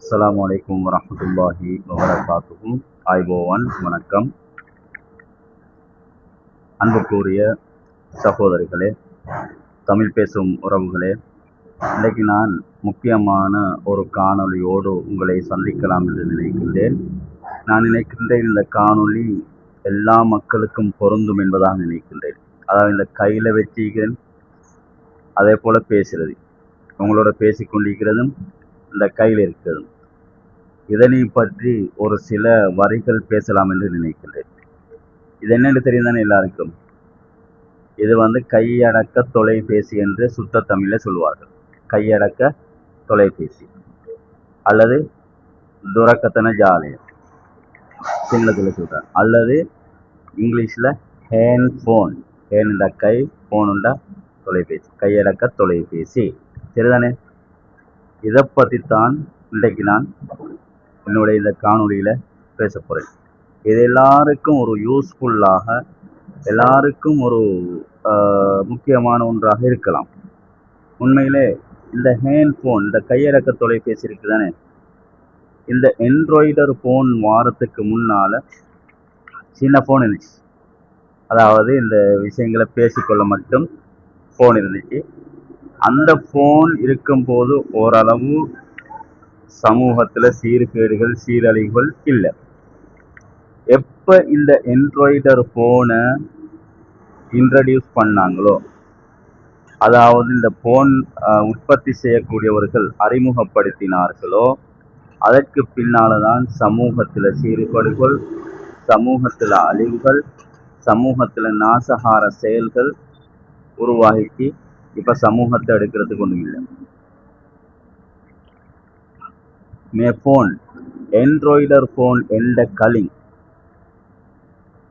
அஸ்ஸலாமு அலைக்கும் வரஹ்மத்துல்லாஹி வபரகாத்துஹு. ஆய்வோவன் வணக்கம். அன்புக்குரிய சகோதரிகளே, தமிழ் பேசும் உறவுகளே, இன்றைக்கு நான் முக்கியமான ஒரு காணொளியோடு உங்களை சந்திக்கலாம் என்று நினைக்கின்றேன். நான் நினைக்கின்றேன் இந்த காணொளி எல்லா மக்களுக்கும் பொருந்தும் என்பதாக நினைக்கின்றேன். அதாவது இந்த கையில் வச்சிக்கிறேன், அதே போல் பேசுகிறது, உங்களோட பேசிக்கொண்டிருக்கிறதும் இந்த கையில் இருக்கிறதும், இதனை பற்றி ஒரு சில வரிகள் பேசலாம் என்று நினைக்கின்றேன். இது என்னென்று தெரியும் தானே எல்லாருக்கும். இது கையடக்க தொலைபேசி என்று சுத்த தமிழில் சொல்வார்கள். கையடக்க தொலைபேசி அல்லது துரக்கத்தன ஜாலயம் சிங்களத்தில் சொல்கிறாங்க, அல்லது இங்கிலீஷில் ஹேண்ட் ஃபோன். ஹேண்ட கை, ஃபோனுண்டா தொலைபேசி, கையடக்க தொலைபேசி. சரிதானே? இதை பற்றித்தான் இன்றைக்கு நான் என்னுடைய இந்த காணொலியில் பேச போகிறேன். இது எல்லாருக்கும் ஒரு யூஸ்ஃபுல்லாக, எல்லாருக்கும் ஒரு முக்கியமான ஒன்றாக இருக்கலாம். உண்மையிலே இந்த ஹேண்ட் ஃபோன், இந்த கையடக்க தொலைபேசி இருக்குது தானே, இந்த ஆண்ட்ராய்டர் ஃபோன் வாரத்துக்கு முன்னால் சின்ன ஃபோன் இருந்துச்சு. அதாவது இந்த விஷயங்களை பேசிக்கொள்ள மட்டும் ஃபோன் இருந்துச்சு. அந்த ஃபோன் இருக்கும்போது ஓரளவு சமூகத்தில் சீர்கேடுகள், சீரழிவுகள் இல்லை. எப்போ இந்த ஆண்ட்ராய்டர் ஃபோனை இன்ட்ரடியூஸ் பண்ணாங்களோ, அதாவது இந்த ஃபோன் உற்பத்தி செய்யக்கூடியவர்கள் அறிமுகப்படுத்தினார்களோ, அதற்கு பின்னால் தான் சமூகத்தில் சீர்கேடுகள், சமூகத்தில் அழிவுகள், சமூகத்தில் நாசகார செயல்கள் உருவாகிச்சு. இப்போ சமூகத்தை எடுக்கிறதுக்கு ஒன்றும் இல்லை. මේ ෆෝන් ඇන්ඩ්‍රොයිඩර් ෆෝන් එන්ඩ කලින්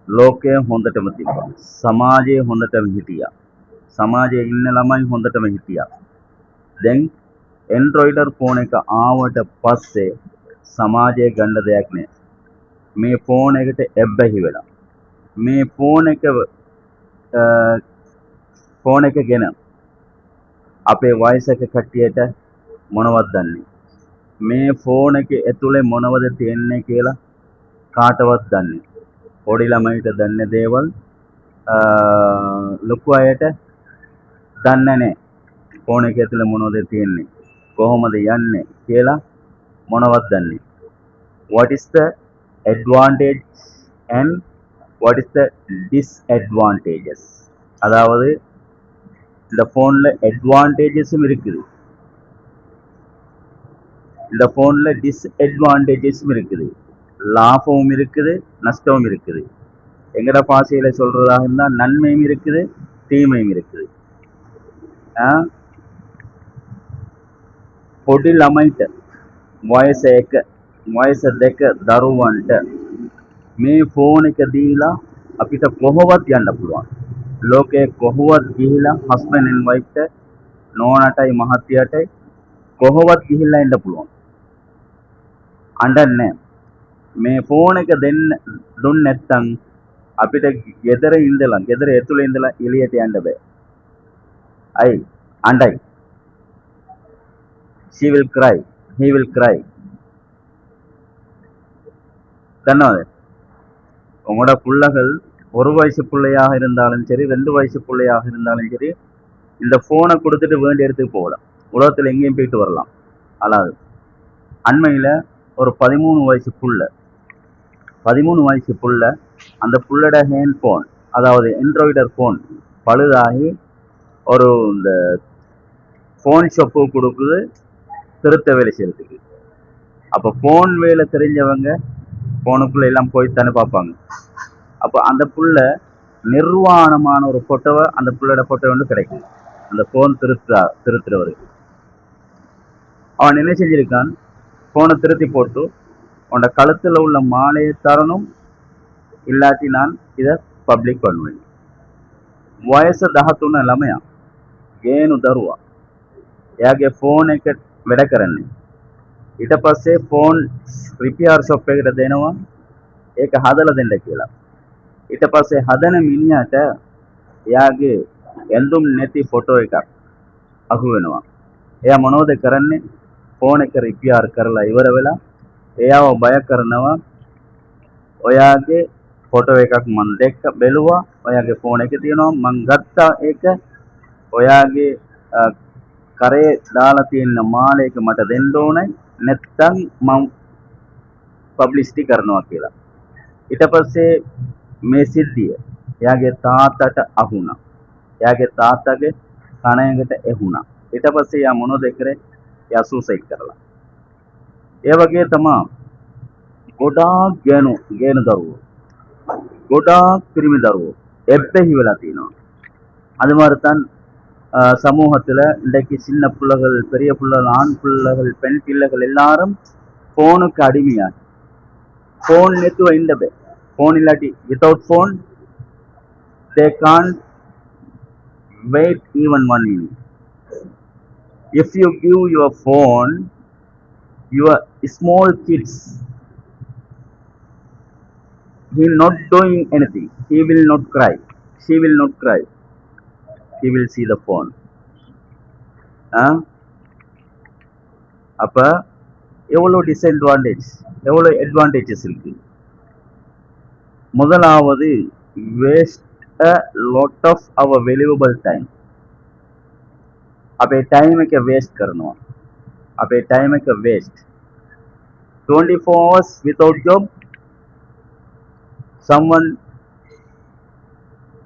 ලෝකය හොඳටම තිබ්බා. සමාජය හොඳටම හිටියා. සමාජයේ ඉන්න ළමයි හොඳටම හිටියා. දැන් ඇන්ඩ්‍රොයිඩර් ෆෝන් එක ආවට පස්සේ සමාජයේ ගන්න දෙයක් නෑ. මේ ෆෝන් එකට එබ්බැහි වෙලා. මේ ෆෝන් එක ගැන අපේ වයසක කට්ටියට මොනවද දන්නේ? මේ ෆෝන් එක ඇතුලේ මොනවද තියෙන්නේ කියලා කාටවත් දන්නේ. පොඩි ළමයිට දන්නේ දේවල් ලොකු අයට දන්නේ නැහැ. ෆෝන් එක ඇතුලේ මොනවද තියෙන්නේ, කොහොමද යන්නේ කියලා මොනවත් දන්නේ. What is the advantage and what is the disadvantages? அதாவது இந்த ஃபோனில் அட்வான்டேஜஸும் இருக்குது, இந்த ஃபோனில் டிஸ்அட்வான்டேஜஸும் இருக்குது. லாபமும் இருக்குது, நஷ்டமும் இருக்குது. எங்கட பாசையில் சொல்கிறதாக இருந்தால் நன்மையும் இருக்குது, தீமையும் இருக்குது. පොඩි ළමයිට වයස 1 වයස 2 දරුවන්ට මේ ෆෝන් එක දීලා අපිට කොහොවත් යන්න පුළුවන්. ලෝකයේ කොහොවත් ගිහිලා හස්බන්ඩ් ඇන්ඩ් වයිෆ්ට, නෝනටයි මහත්තයාටයි කොහොවත් ගිහිල්ලා එන්න පුළුවන්. අඬන්නේ මේ ෆෝන් එක දුන්න නැත්තම් අපිට ගෙදර ඇතුලේ ඉඳලා එළියට යන්න බෑ. අයි අඬයි. she will cry, he will cry. தன்னோது உங்களோட பிள்ளைகள் ஒரு வயசு பிள்ளையாக இருந்தாலும் சரி, 2 வயசு பிள்ளையாக இருந்தாலும் சரி, இந்த ஃபோனை கொடுத்துட்டு வேண்டிய இடத்துக்கு போகலாம். உலகத்தில் எங்கேயும் போயிட்டு வரலாம். அதாவது அண்மையில் ஒரு 13 வயசு புள்ள அந்த புள்ளோட ஹேண்ட் ஃபோன், அதாவது ஆண்ட்ராய்டர் ஃபோன் பழுதாகி ஒரு இந்த ஃபோன் ஷாப்பு கொடுக்குது திருத்த வேலை செய்யறதுக்கு. அப்போ ஃபோன் வேலை தெரிஞ்சவங்க ஃபோனுக்குள்ளே எல்லாம் போய் தானே பார்ப்பாங்க. அப்போ அந்த புள்ள நிர்வாணமான ஒரு ஃபோட்டோவை, அந்த புள்ளோட ஃபோட்டோ வந்து கிடைக்கும் அந்த ஃபோன் திருத்துறவருக்கு. அவன் என்ன செஞ்சிருக்கான், ஃபோனை திருத்தி போட்டு உன்னோட கழுத்தில் உள்ள மாலையை தரணும், இல்லாட்டி நான் இதை பப்ளிக் பண்ணுவேன். වයස 13 ළමයා ගේනු දරුවා එයාගේ ෆෝන් එක වැඩ කරන්නේ. ඊට පස්සේ ෆෝන් රිපියර් ෂොප් එකට දෙනවා ඒක හදලා දෙන්න කියලා. ඊට පස්සේ හදන මිනිහට එයාගේ ඇඳුම් නැති ෆොටෝ එකක් අහු වෙනවා. එයා මොනවද කරන්නේ? ෆෝන් එක රිපියාර් කරලා ඉවර වෙලා එයාව බය කරනවා ඔයාගේ ෆොටෝ එකක් මම බැලුවා ඔයාගේ ෆෝන් එකේ තියෙනවා මම ගත්තා ඒක ඔයාගේ කරේ දාලා තියෙන මාලයක මට දෙන්න ඕනේ නැත්නම් මම පබ්ලිසිටි කරනවා කියලා. ඊට පස්සේ මේ සිද්ධිය එයාගේ තාත්තට අහුණා. එයාගේ තාත්තගේ කණයකට ඇහුණා. ඊට පස්සේ එයා මොනවද කරේ? එයා සූසයිඩ් කරලා. ඒ වගේ තමයි ගොඩාක් ගේන දරුවෝ ගොඩාක් පිරිමි දරුවෝ எப்பெහි වෙලා තියෙනවා. அது மாதிரி தான் சமூகத்துல இன்றைக்கு சின்ன பிள்ளைகள் பெரிய பிள்ளைகள் ஆண் பிள்ளைகள் பெண் பிள்ளைகள் எல்லாரும் ஃபோனுக்கு அடிமையா ஃபோன் நெத்துவ இந்த பே ஃபோன் இல்லாட்டி without phone they can't wait even 1 minute. If you give your phone your small kids, he not doing anything, he will not cry, she will not cry, he will see the phone. அப்ப எவ்வளோ disadvantage எவ்வளோ advantages இருக்கு. முதலாவது waste a lot of our valuable time. අපේ time එක waste කරනවා. අපේ time එක waste 24 hours without job, someone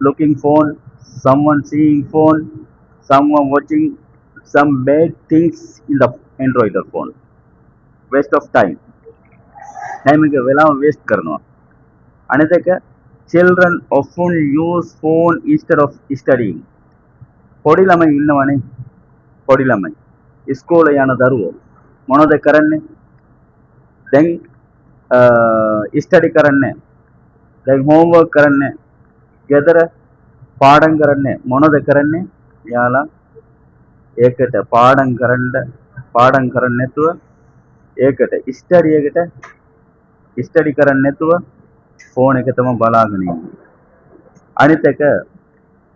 looking phone, someone seeing phone, someone watching some bad things in the Android phone. Waste of time. Time එක වෙලාව waste කරනවා. අනිත් එක children often use phone instead of studying. පොඩි ළමයි ඉන්නවනේ. පොඩි ළමයි ඉස්කෝලේ යන දරුවෝ මොනවද කරන්නේ? දැන් ස්ටඩි කරන්නේ, දැන් හෝම්වර්ක් කරන්නේ, ගෙදර පාඩම් කරන්නේ මොනවද කරන්නේ? යාලා ඒකට පාඩම් කරන්න නැතුව ඒකට ස්ටඩි කරන්න නැතුව ෆෝන් එක තමයි බලාගෙන ඉන්නේ. අනිත් එක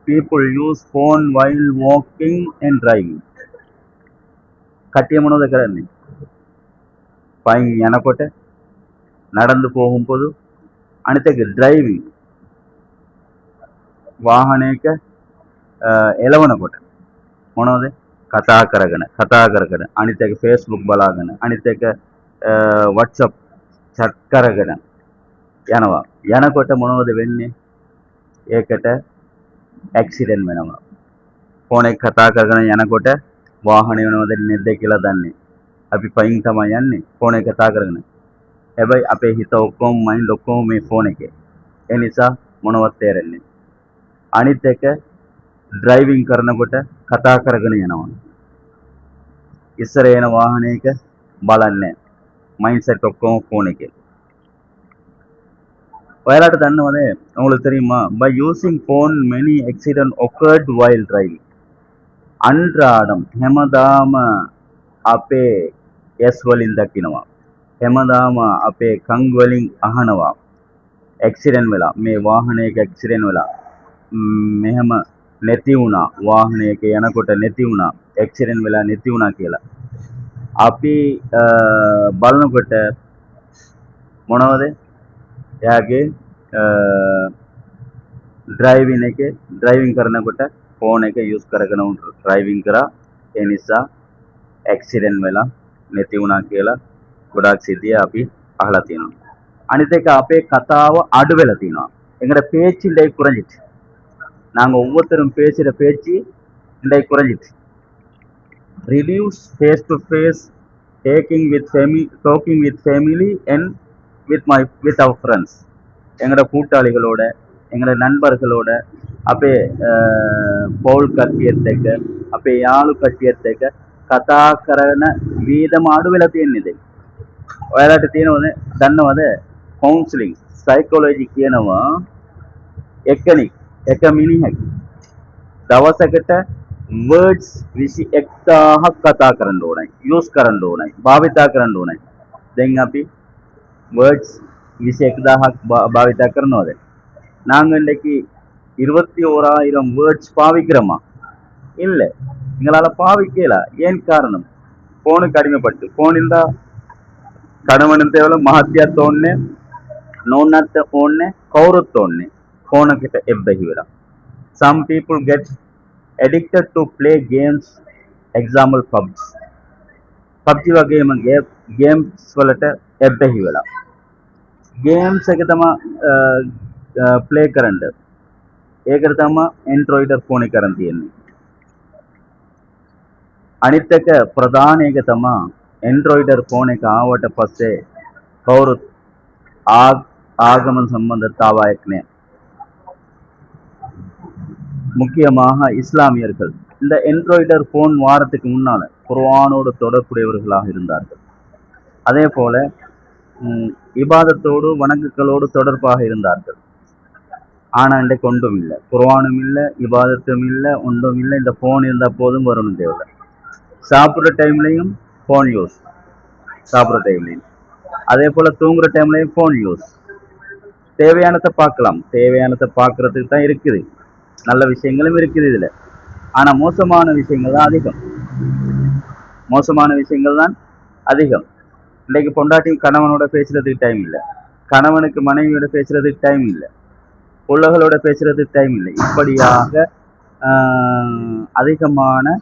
people use phone while walking and driving. කට්ටිය මොනවද කරන්නේ? පයින් යනකොට நடந்து போகும்போது අනිත් එක driving වාහනයක එලවනකොට මොනවද? කතා කරගෙන අනිත් එක Facebook බලාගෙන අනිත් එක WhatsApp chat කරගෙන යනවා. යනකොට මොනවද වෙන්නේ? ඒකට ඇක්සිඩන්ට් වෙනවා. ෆෝන් එක කතා කරගෙන යනකොට වාහනේ වෙනවද නැද්ද කියලා දන්නේ. අපි පයින් තමයි යන්නේ ෆෝන් එක කතා කරගෙන. හැබැයි අපේ හිත ඔක්කොම මයින්ඩ් ඔක්කොම මේ ෆෝන් එකේ. ඒ නිසා මොනවත් තේරෙන්නේ නැහැ. අනිත් එක ඩ්‍රයිවිං කරනකොට කතා කරගෙන යනවා. ඉස්සර එන වාහනයක බලන්නේ மைண்ட் செட் ඔක්කොම ෆෝன் එකේ. ඔයාලට දන්නවද? உங்களுக்கு தெரியுமா? By using phone many accident occurred while driving. අන්රාඩම් හැමදාම අපේ ඇස් වලින් දකිනවා. හැමදාම අපේ කන් වලින් අහනවා. ඇක්සිඩන්ට් වෙලා මේ වාහනයක ඇක්සිඩන්ට් වෙලා මෙහෙම නැති වුණා. වාහනයක යනකොට නැති වුණා. ඇක්සිඩන්ට් වෙලා නැති වුණා කියලා. අපි බලනකොට මොනවද? එයාගේ ඩ්‍රයිවිං කරනකොට ෆෝන් එක යූස් කරගෙන ඩ්‍රයිවිං කරා. ඒ නිසා ඇක්සිඩන්ට් වෙලා නැති වුණා කියලා ගොඩාක් සිද්ධිය අපි අහලා තියෙනවා. அனித் එක අපේ කතාව අඩු වෙලා තියෙනවා. எங்கட பேச்சு இன்றைக்கு குறைஞ்சிட்டு. நாங்க ஒவ்வொருத்தரும் பேசுற பேச்சு இன்றைக்கு குறைஞ்சிட்டு. Reduce face to face talking with family and with our friends. எங்கட கூட்டாளிகளோட எங்கட நண்பர்களோட අපේ පෞල් කට්ටියත් එක්ක අපේ යාළු කට්ටියත් එක්ක කතා කරන වීදම අඩු වෙලා තියෙන්නේ දැන්. ඔයාලට තියෙනවද? දන්නවද? කවුන්සලින් සයිකොලොජි කියනවා එක මිනිහෙක් දවසකට words 21000ක් කතා කරන්න ඕනයි, යූස් කරන්න ඕනයි, භාවිතා කරන්න ඕනයි. දැන් අපි words 21000ක් භාවිතා කරනවද? நாங்க இன்னைக்கு 21000 வேர்ட்ஸ் பாவிக்கிறோமா? இல்லை, எங்களால் பாவிக்கல. ஏன் காரணம்? ಫೋನಿಗೆ ಅಡಿಮೆಪಟ್ಟು ಫೋನಿಂದ ಕಣವನಂತ ಹೇಳೋ ಮಹತ್ಯ ತೋನ್ನೆ ನೋನತ್ತ ಫೋನ್ನೆ ಕೌರುತ್ತೋನ್ನೆ ಫೋನಕ್ಕೆ ಎಬ್ಬೆಹಿವಿರ. Some people get addicted to play games. Example PUBG. PUBG වගේ ගේම්ස් වලට එබ්බැහි වෙලා. ගේම්ස් එක තමයි ප්ලේ කරන්න. ඒකට තමයි Android ෆෝන් එක කරන් තියෙන්නේ. අනිත් එක ප්‍රධාන එක තමයි Android ෆෝන් එක ආවට පස්සේ කවුරුත් ஆகம சம்பந்தத்தாவாயக் நே முக்கியமாக இஸ்லாமியர்கள் இந்த என்ட்ராய்டர் போன் வாரத்துக்கு முன்னால குர்ஆனோடு தொடர்புடையவர்களாக இருந்தார்கள். அதே போல இபாதத்தோடு வணக்கங்களோடு தொடர்பாக இருந்தார்கள். ஆனா இன்றைக்கு ஒன்றும் இல்லை, குர்ஆனும் இல்லை, இபாதத்தும் இல்லை, ஒன்றும் இல்லை. இந்த போன் இருந்த போதும் வரணும் தேவை. சாப்பிட்ற டைம்லையும் போன் யூஸ், சாப்பிட்ற டைம்லையும் அதே போல தூங்குற டைம்லையும் போன் யூஸ். தேவையானதை பார்க்கலாம், தேவையானதை பார்க்கறதுக்கு தான் இருக்குது, நல்ல விஷயங்களும் இருக்குது இதுல. ஆனா மோசமான விஷயங்கள் தான் அதிகம், மோசமான விஷயங்கள் தான் அதிகம். இன்றைக்கு பொண்டாட்டி கணவனோட பேசுறதுக்கு டைம் இல்லை, கணவனுக்கு மனைவியோட பேசுறதுக்கு டைம் இல்லை, பிள்ளைகளோட பேசுறதுக்கு டைம் இல்லை. இப்படியாக அதிகமான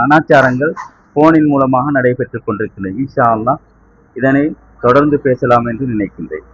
அனாச்சாரங்கள் போனின் மூலமாக நடைபெற்றுக் கொண்டிருக்கின்றன. இன்ஷா அல்லாஹ் இதனை தொடர்ந்து பேசலாம் என்று நினைக்கின்றேன்.